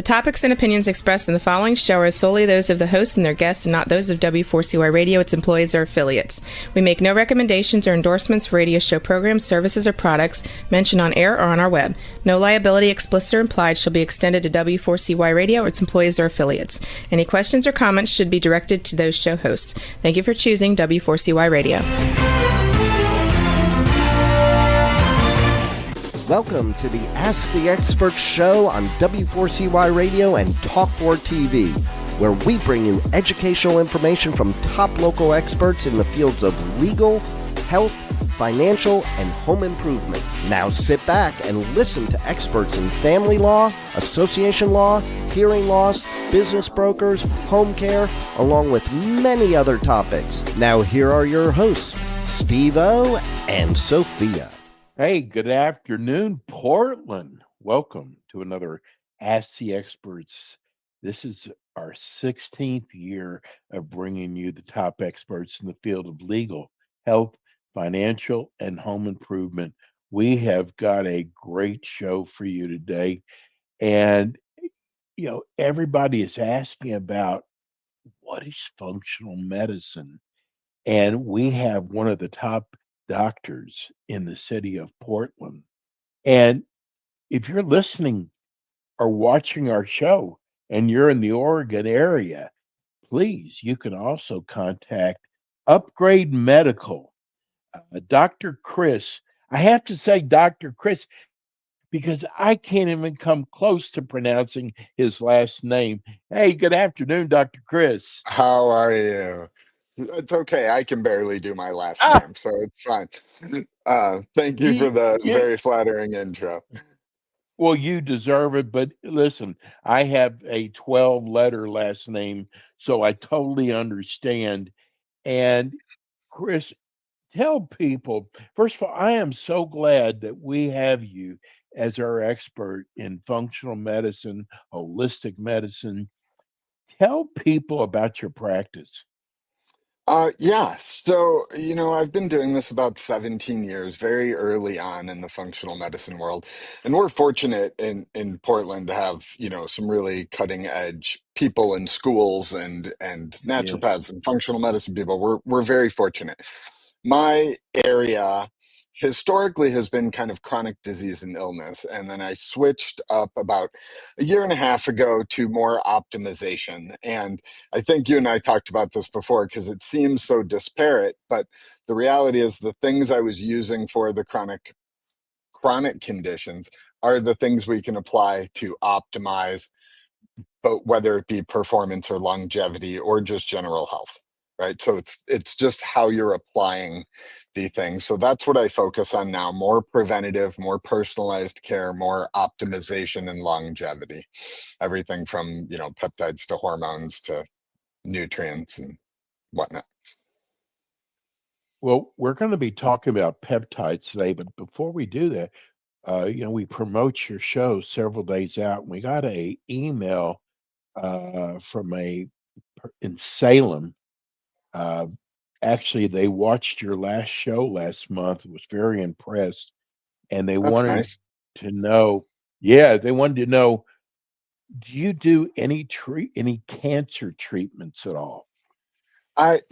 topics and opinions expressed in the following show are solely those of the hosts and their guests and not those of W4CY Radio, its employees, or affiliates. We make no recommendations or endorsements for radio show programs, services, or products mentioned on air or on our web. No liability, explicit or implied, shall be extended to W4CY Radio or its employees or affiliates. Any questions or comments should be directed to those show hosts. Thank you for choosing W4CY Radio. Welcome to the Ask the Expert show on W4CY Radio and Talk4 TV, where we bring you educational information from top local experts in the fields of legal, health, financial, and home improvement. Now sit back and listen to experts in family law, association law, hearing loss, business brokers, home care, along with many other topics. Now here are your hosts, Steve-O and Sophia. Hey, good afternoon, Portland. Welcome to another Ask the Experts. This is our 16th year of bringing you the top experts in the field of legal, health, financial, and home improvement. We have got a great show for you today. And, everybody is asking about what is functional medicine. And we have one of the top doctors in the city of Portland. And if you're listening or watching our show and you're in the Oregon area, please, you can also contact Upgrade Medical. Dr. Chris, I have to say Dr. Chris because I can't even come close to pronouncing his last name. Hey, good afternoon, Dr. Chris. How are you? It's okay. I can barely do my last Ah, name, so it's fine. Thank you for you, the you, very flattering intro. well, you deserve it, but listen, I have a 12-letter last name, so I totally understand. And Chris, tell people, first of all, I am so glad that we have you as our expert in functional medicine, holistic medicine. Tell people about your practice. Yeah, so, I've been doing this about 17 years, very early on in the functional medicine world. And we're fortunate in Portland to have, some really cutting edge people in schools and Yes. naturopaths and functional medicine people. We're very fortunate. My area historically has been kind of chronic disease and illness. And then I switched up about a year and a half ago to more optimization. And I think you and I talked about this before because it seems so disparate, but the reality is the things I was using for the chronic conditions are the things we can apply to optimize, but whether it be performance or longevity or just general health. Right. So it's just how you're applying the things. So that's what I focus on now, more preventative, more personalized care, more optimization and longevity. Everything from, peptides to hormones to nutrients and whatnot. Well, we're going to be talking about peptides today, but before we do that, we promote your show several days out, and we got a email from in Salem. Uh, Actually, they watched your last show last month, was very impressed, and they That's wanted nice. to know, yeah, they wanted to know, do you do any cancer treatments at all?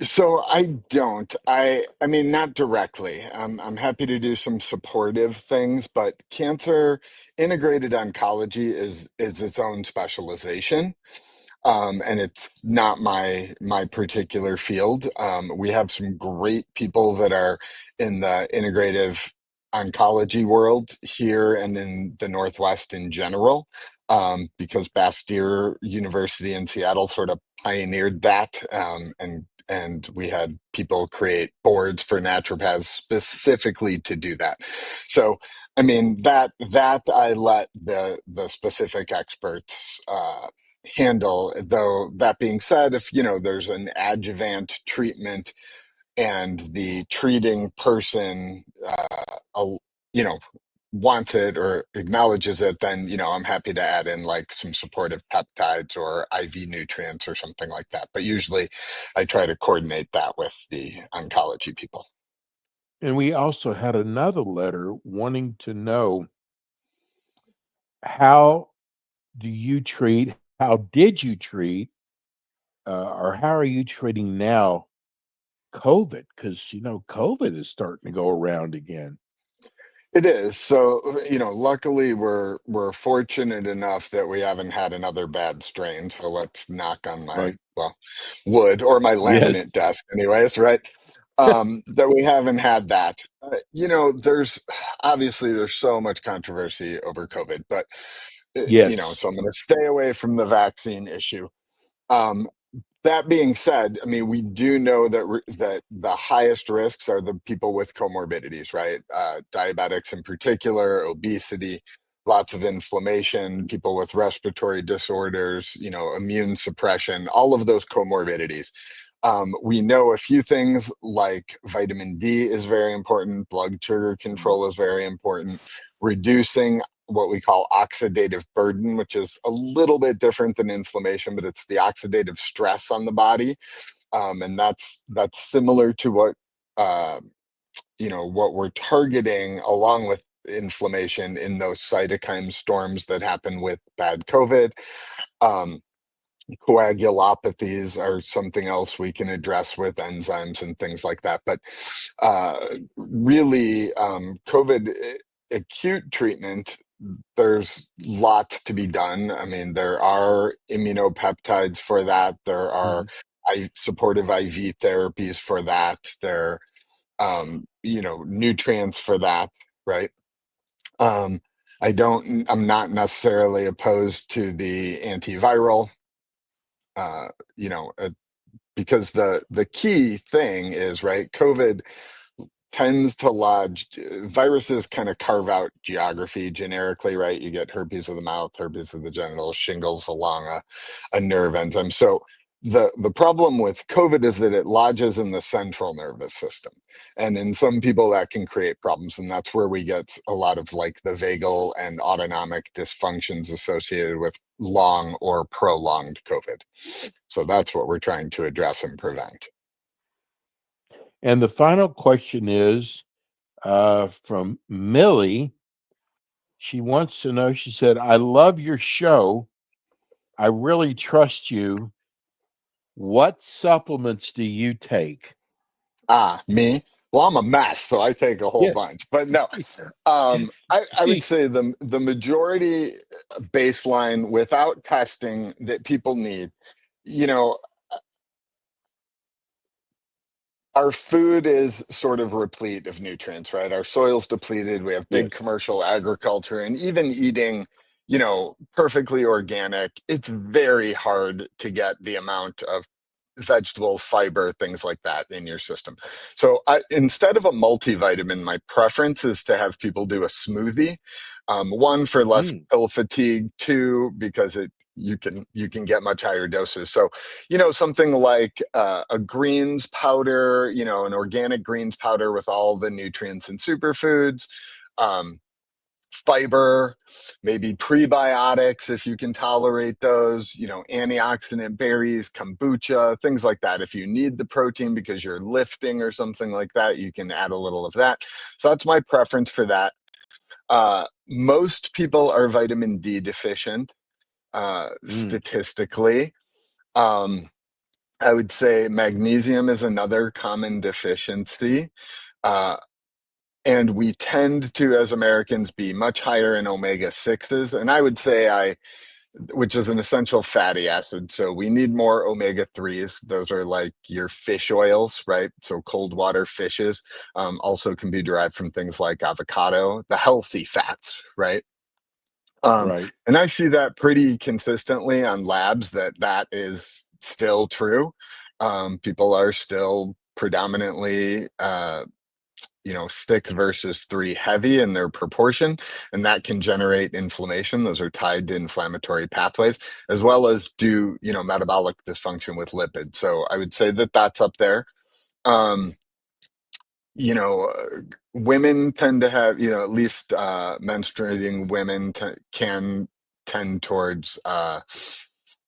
So I don't. I mean not directly. I'm happy to do some supportive things, but cancer integrated oncology is its own specialization. And it's not my particular field. We have some great people that are in the integrative oncology world here and in the Northwest in general, because Bastyr University in Seattle sort of pioneered that, and we had people create boards for naturopaths specifically to do that. So I mean that I let the specific experts handle. Though that being said, if there's an adjuvant treatment and the treating person al- you know wants it or acknowledges it, then I'm happy to add in like some supportive peptides or IV nutrients or something like that. But usually I try to coordinate that with the oncology people. And we also had another letter wanting to know how do you treat? How did you treat, or how are you treating now COVID? Because COVID is starting to go around again. It is. So, luckily we're fortunate enough that we haven't had another bad strain. So let's knock on my, Right. well, wood or my Yes. laminate desk anyways, right? That we haven't had that. There's obviously there's so much controversy over COVID, but Yes. so I'm going to stay away from the vaccine issue. Um, that being said, I mean, we do know that the highest risks are the people with comorbidities, right? Diabetics in particular, obesity, lots of inflammation, people with respiratory disorders, immune suppression, all of those comorbidities. We know a few things like vitamin D is very important, blood sugar Mm. control is very important, reducing what we call oxidative burden, which is a little bit different than inflammation, but it's the oxidative stress on the body, and that's similar to uh, what we're targeting along with inflammation in those cytokine storms that happen with bad COVID. Um, Coagulopathies are something else we can address with enzymes and things like that. But really, COVID acute treatment, there's lots to be done. I mean, there are immunopeptides for that. There are Mm. supportive IV therapies for that. There, nutrients for that, right? Um, I'm not necessarily opposed to the antiviral, uh, you know, uh, because the key thing is, right, COVID tends to lodge viruses kind of carve out geography generically, right? You get herpes of the mouth, herpes of the genitals, shingles along a nerve enzyme. So the problem with COVID is that it lodges in the central nervous system. And in some people that can create problems. And that's where we get a lot of like the vagal and autonomic dysfunctions associated with long or prolonged COVID. So that's what we're trying to address and prevent. And the final question is from Millie. She wants to know, she said, I love your show. I really trust you. What supplements do you take? Me? Well, I'm a mess, so I take a whole Yeah. bunch. But no, I would say the majority baseline without testing that people need, you know, our food is sort of replete of nutrients, right? Our soil's depleted. We have big Yes. commercial agriculture, and even eating, perfectly organic, it's very hard to get the amount of vegetables, fiber, things like that in your system. So instead of a multivitamin, my preference is to have people do a smoothie. One for less Mm. pill fatigue, two because you can get much higher doses. So something like a greens powder, an organic greens powder with all the nutrients and superfoods. Um, Fiber, maybe prebiotics if you can tolerate those, antioxidant berries, kombucha, things like that. If you need the protein because you're lifting or something like that, you can add a little of that. So that's my preference for that. Most people are vitamin D deficient, Mm. statistically. Um, I would say magnesium is another common deficiency. Uh, and we tend to, as Americans, be much higher in omega 6s. And I would say which is an essential fatty acid. So we need more omega 3s. Those are like your fish oils, right? So cold water fishes also can be derived from things like avocado, the healthy fats, right? Right. And I see that pretty consistently on labs that is still true. People are still predominantly 6 versus 3 heavy in their proportion, and that can generate inflammation. Those are tied to inflammatory pathways, as well as do, metabolic dysfunction with lipids. So I would say that that's up there. Um, Women tend to have, at least menstruating women can tend towards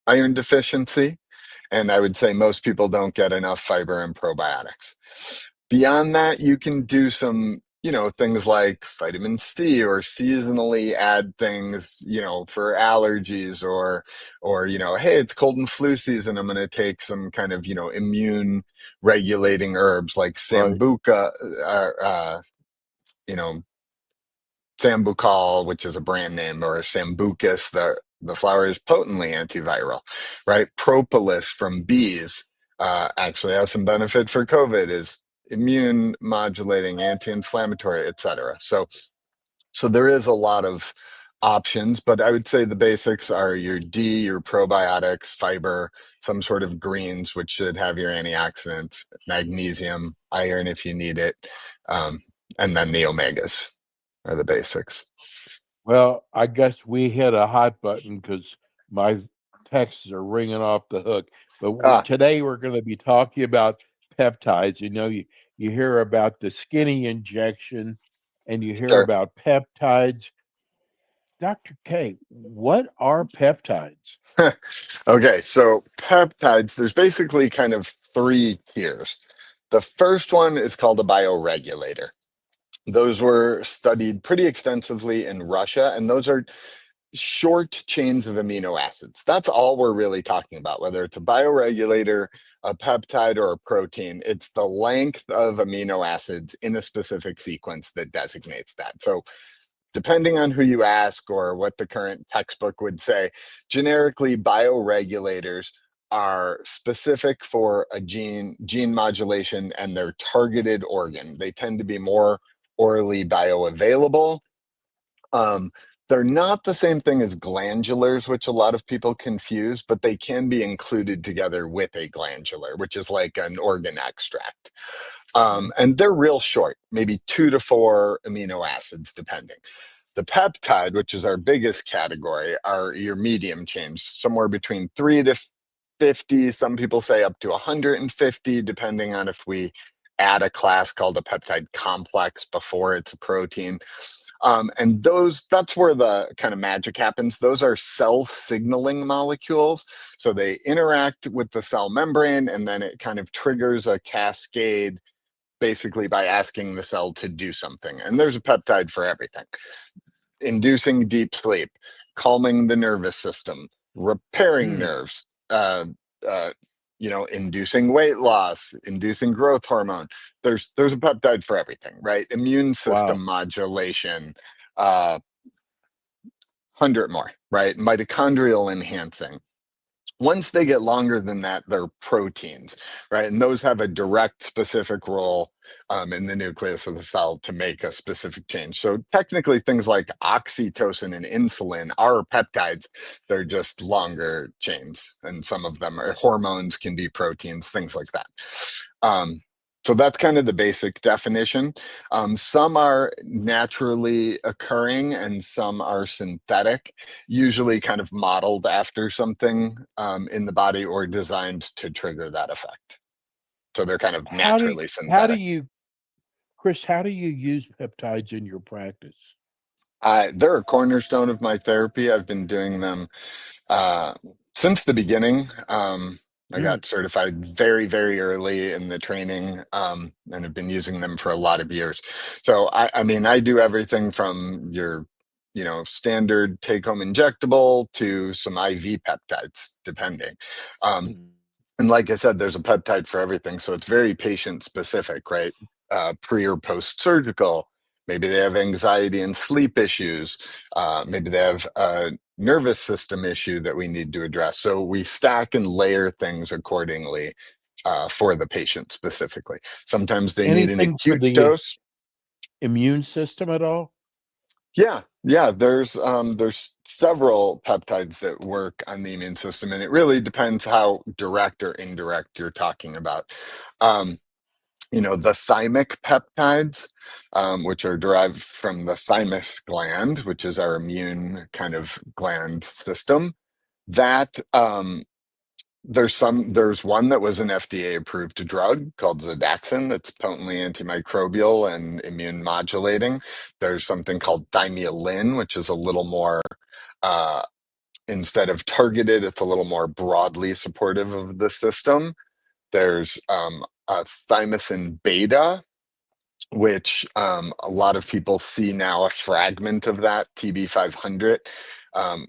iron deficiency. And I would say most people don't get enough fiber and probiotics. Beyond that, you can do some, things like vitamin C, or seasonally add things, for allergies, or hey, it's cold and flu season. I'm going to take some kind of, immune regulating herbs like Right. Sambuca, you know, Sambucol, which is a brand name, or Sambucus. The flower is potently antiviral, right? Propolis from bees actually has some benefit for COVID, is immune modulating, anti-inflammatory, etc. So there is a lot of options, but I would say the basics are your D, your probiotics, fiber, some sort of greens, which should have your antioxidants, magnesium, iron if you need it, um, and then the omegas are the basics. Well, I guess we hit a hot button because my texts are ringing off the hook. But Ah, today we're going to be talking about peptides. You hear about the skinny injection, and you hear sure. about peptides. Dr. K, what are peptides? Okay, so peptides, there's basically kind of three tiers. The first one is called a bioregulator. Those were studied pretty extensively in Russia, and those are short chains of amino acids. That's all we're really talking about, whether it's a bioregulator, a peptide, or a protein. It's the length of amino acids in a specific sequence that designates that. So depending on who you ask or what the current textbook would say, generically bioregulators are specific for a gene modulation and their targeted organ. They tend to be more orally bioavailable. um, they're not the same thing as glandulars, which a lot of people confuse, but they can be included together with a glandular, which is like an organ extract. And they're real short, maybe 2 to 4 amino acids, depending. The peptide, which is our biggest category, are your medium chains, somewhere between 3 to 50. Some people say up to 150, depending on if we add a class called a peptide complex before it's a protein. And that's where the kind of magic happens. Those are cell signaling molecules. So they interact with the cell membrane, and then it kind of triggers a cascade basically by asking the cell to do something. And there's a peptide for everything: inducing deep sleep, calming the nervous system, repairing Hmm. nerves, uh, inducing weight loss, inducing growth hormone. There's a peptide for everything, right? Immune Wow. system modulation, 100 more, right? Mitochondrial enhancing. Once they get longer than that, they're proteins, right? And those have a direct specific role in the nucleus of the cell to make a specific change. So technically, things like oxytocin and insulin are peptides. They're just longer chains, and some of them are hormones, can be proteins, things like that. Um, so that's kind of the basic definition. Some are naturally occurring and some are synthetic, usually kind of modeled after something in the body or designed to trigger that effect. So they're kind of naturally How do synthetic. you, Chris, how do you use peptides in your practice? They're a cornerstone of my therapy. I've been doing them uh, since the beginning. I Hmm. got certified very, very early in the training, and have been using them for a lot of years. So I mean, I do everything from your, standard take-home injectable to some IV peptides, depending. Um, and like I said, there's a peptide for everything, so it's very patient specific, right? Pre or post surgical. Maybe they have anxiety and sleep issues. Maybe they have a nervous system issue that we need to address. So we stack and layer things accordingly for the patient specifically. Sometimes they need an Anything for acute the dose. immune system at all? Yeah. There's several peptides that work on the immune system, and it really depends how direct or indirect you're talking about. Um, the thymic peptides, which are derived from the thymus gland, which is our immune kind of gland system. That there's one that was an FDA approved drug called Zadaxin that's potently antimicrobial and immune modulating. There's something called Thymiolin, which is a little more uh, instead of targeted, it's a little more broadly supportive of the system. There's a thymosin beta, which a lot of people see now a fragment of that, TB500,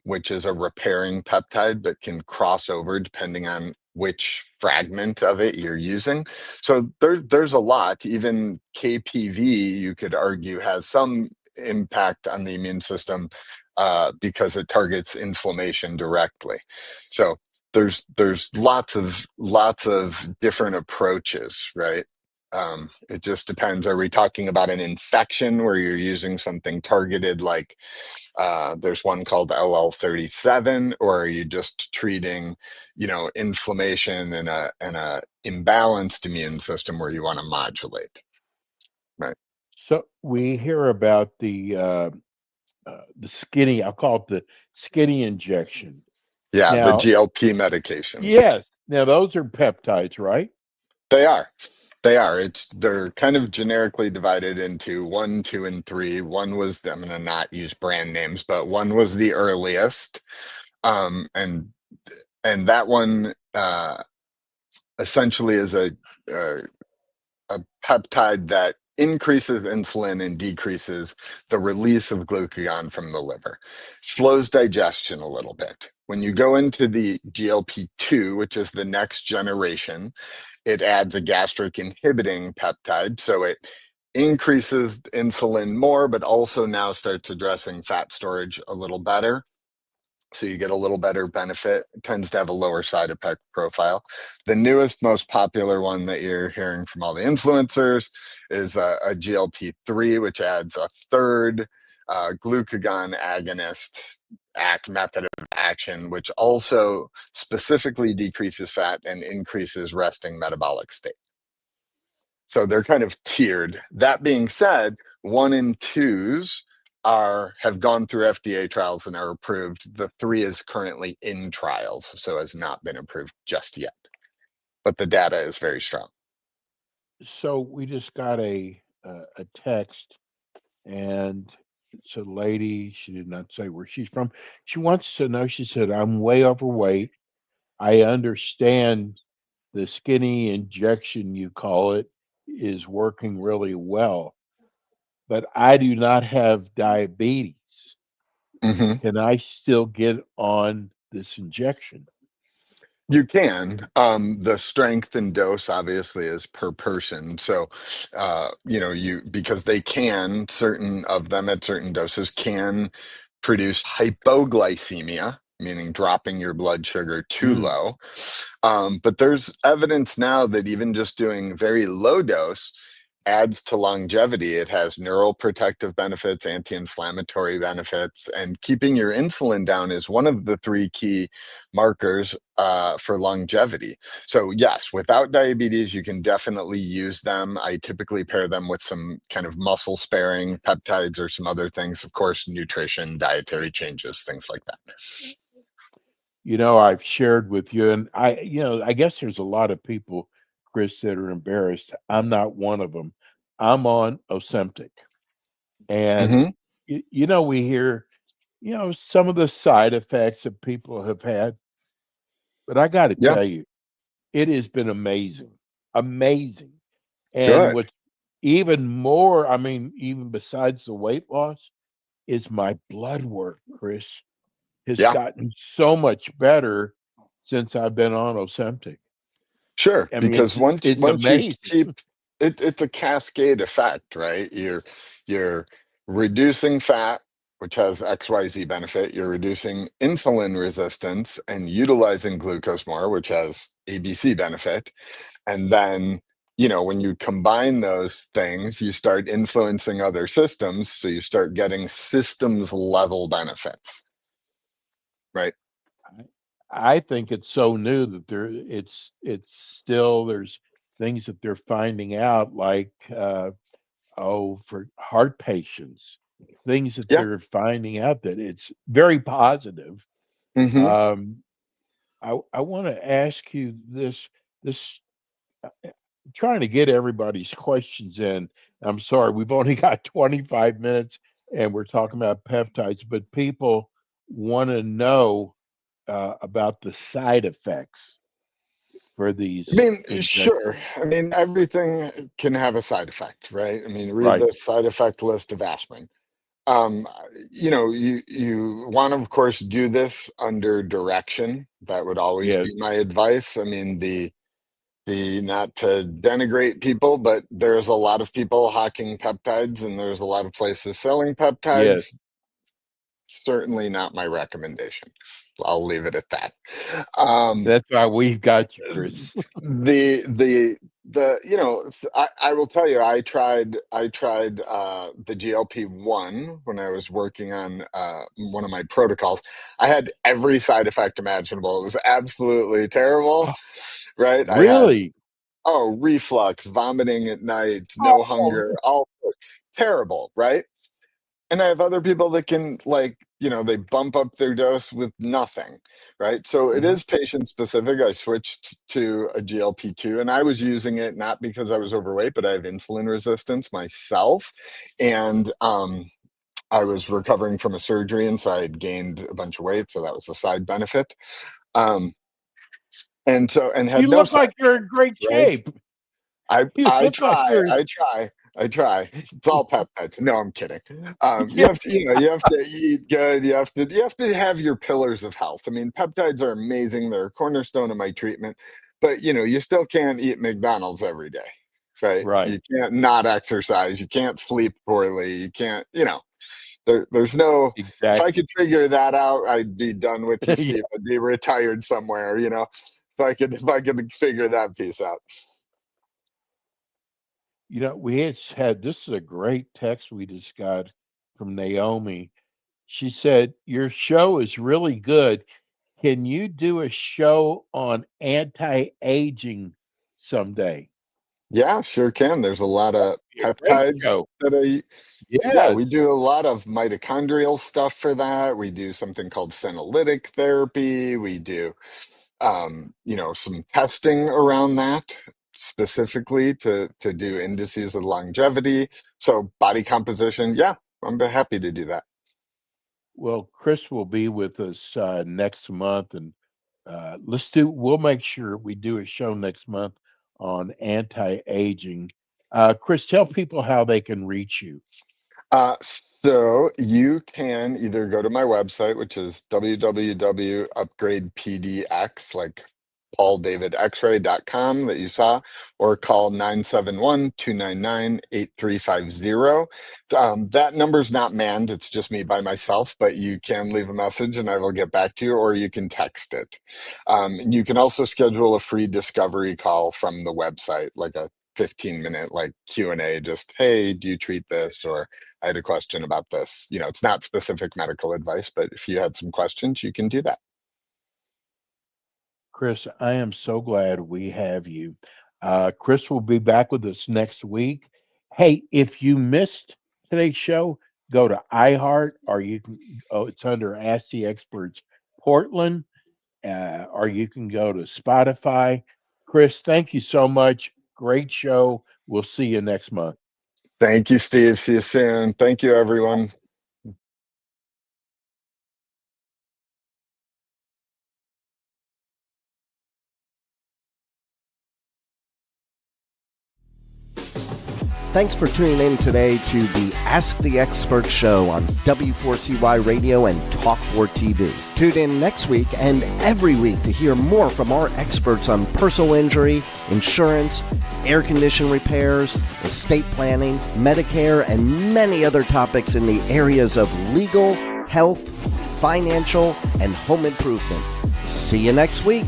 which is a repairing peptide that can cross over depending on which fragment of it you're using. So there's a lot. Even KPV, you could argue, has some impact on the immune system because it targets inflammation directly. So there's lots of different approaches, right? It just depends. Are we talking about an infection where you're using something targeted like there's one called LL37, or are you just treating, inflammation and a imbalanced immune system where you want to modulate, right? So we hear about the skinny. I'll call it the skinny injection. Yeah, the Now, GLP medications. yes. Now those are peptides, right? They are. They are. They're kind of generically divided into 1, 2, and 3. One was, I'm going to not use brand names, but one was the earliest, and that one essentially is uh, a peptide that increases insulin and decreases the release of glucagon from the liver, slows digestion a little bit. When you go into the GLP-2, which is the next generation, it adds a gastric inhibiting peptide. So it increases insulin more, but also now starts addressing fat storage a little better. So you get a little better benefit. It tends to have a lower side effect profile. The newest, most popular one that you're hearing from all the influencers is a GLP-3, which adds a third glucagon agonist method of action, which also specifically decreases fat and increases resting metabolic state. So they're kind of tiered. That being said, 1 and 2s have gone through FDA trials and are approved. The 3 is currently in trials, so has not been approved just yet. But the data is very strong. So we just got a text, and it's a lady. She did not say where she's from. She wants to know. She said, "I'm way overweight. I understand the skinny injection, you call it, is working really well, but I do not have diabetes. Mhm. Can I still get on this injection?" You can. The strength and dose obviously is per person. So, because they can, certain of them at certain doses can produce hypoglycemia, meaning dropping your blood sugar too Mm. low. But there's evidence now that even just doing very low dose adds to longevity. It has neuroprotective benefits, anti-inflammatory benefits, and keeping your insulin down is one of the 3 key markers for longevity. So yes, without diabetes, you can definitely use them. I typically pair them with some kind of muscle sparing peptides or some other things. Of course, nutrition, dietary changes, things like that. I've shared with you, and I guess there's a lot of people, Chris, that are embarrassed. I'm not one of them. I'm on Ozempic, and Hmm. we hear, some of the side effects that people have had, but I got to Yeah, tell you, it has been amazing, amazing. And good. what's even more, I mean, even besides the weight loss, is my blood work, Chris, has Yeah. gotten so much better since I've been on Ozempic. Sure, I mean, because it's once you amazing. keep it's a cascade effect, right? You're reducing fat, which has XYZ benefit. You're reducing insulin resistance and utilizing glucose more, which has ABC benefit. And then, when you combine those things, you start influencing other systems, so you start getting systems level benefits, right? I think it's so new that it's still there's things that they're finding out like for heart patients, things that Yeah. they're finding out that it's very positive. Hmm. Um, I want to ask you this trying to get everybody's questions in. I'm sorry, we've only got 25 minutes and we're talking about peptides, but people want to know about the side effects. for these I mean, injections? sure. I mean, everything can have a side effect, right? I mean, read Right. the side effect list of aspirin. Um, you want to, of course, do this under direction. That would always Yes. be my advice. I mean, the not to denigrate people, but there's a lot of people hawking peptides, and there's a lot of places selling Yes. peptides. Certainly not my recommendation. I'll leave it at that. Um, That's why we've got you, Chris. I will tell you, I tried the GLP-1 when I was working on one of my protocols. I had every side effect imaginable. It was absolutely terrible, Oh, right? I had really? reflux, vomiting at night, no Oh, hunger, all terrible, right? And I have other people that can, like, they bump up their dose with nothing, right? So it mhm. is patient specific. I switched to a GLP-2, and I was using it not because I was overweight, but I have insulin resistance myself. And I was recovering from a surgery, and so I had gained a bunch of weight. So that was a side benefit. Um, and You had no look side like you're in effects, great right? shape. I You I look like try, you're I try, I try. It's all peptides. No, I'm kidding. You yeah. have to, you have to eat good. You have to have your pillars of health. I mean, peptides are amazing. They're a cornerstone of my treatment, but you still can't eat McDonald's every day, right? Right. You can't not exercise. You can't sleep poorly. You can't, there's no. If I Exactly. could figure that out, I'd be done with you, Yeah. Steve. I'd be retired somewhere. If I could figure that piece out. We had this is a great text we just got from Naomi. She said, "Your show is really good. Can you do a show on anti-aging someday?" Yeah, sure can. There's a lot of Be a great peptides show. that yeah, we Yes. do a lot of mitochondrial stuff for that. We do something called senolytic therapy. We do, some testing around that specifically to do indices of longevity. So body composition, yeah, happy to do that. Well, Chris will be with us next month, and we'll make sure we do a show next month on anti-aging. Chris, tell people how they can reach you. So you can either go to my website, which is www.upgradepdx, like pauldavidxray.com that you saw, or call 971-299-8350. That number's not manned. It's just me by myself, but you can leave a message and I will get back to you, or you can text it. You can also schedule a free discovery call from the website, like a 15-minute like Q&A, just, hey, do you treat this? Or I had a question about this. It's not specific medical advice, but if you had some questions, you can do that. Chris, I am so glad we have you. Chris will be back with us next week. Hey, if you missed today's show, go to iHeart, or it's under Ask the Experts Portland, or you can go to Spotify. Chris, thank you so much. Great show. We'll see you next month. Thank you, Steve. See you soon. Thank you, everyone. Thanks for tuning in today to the Ask the Expert show on W4CY Radio and Talk4 TV. Tune in next week and every week to hear more from our experts on personal injury, insurance, air condition repairs, estate planning, Medicare, and many other topics in the areas of legal, health, financial, and home improvement. See you next week.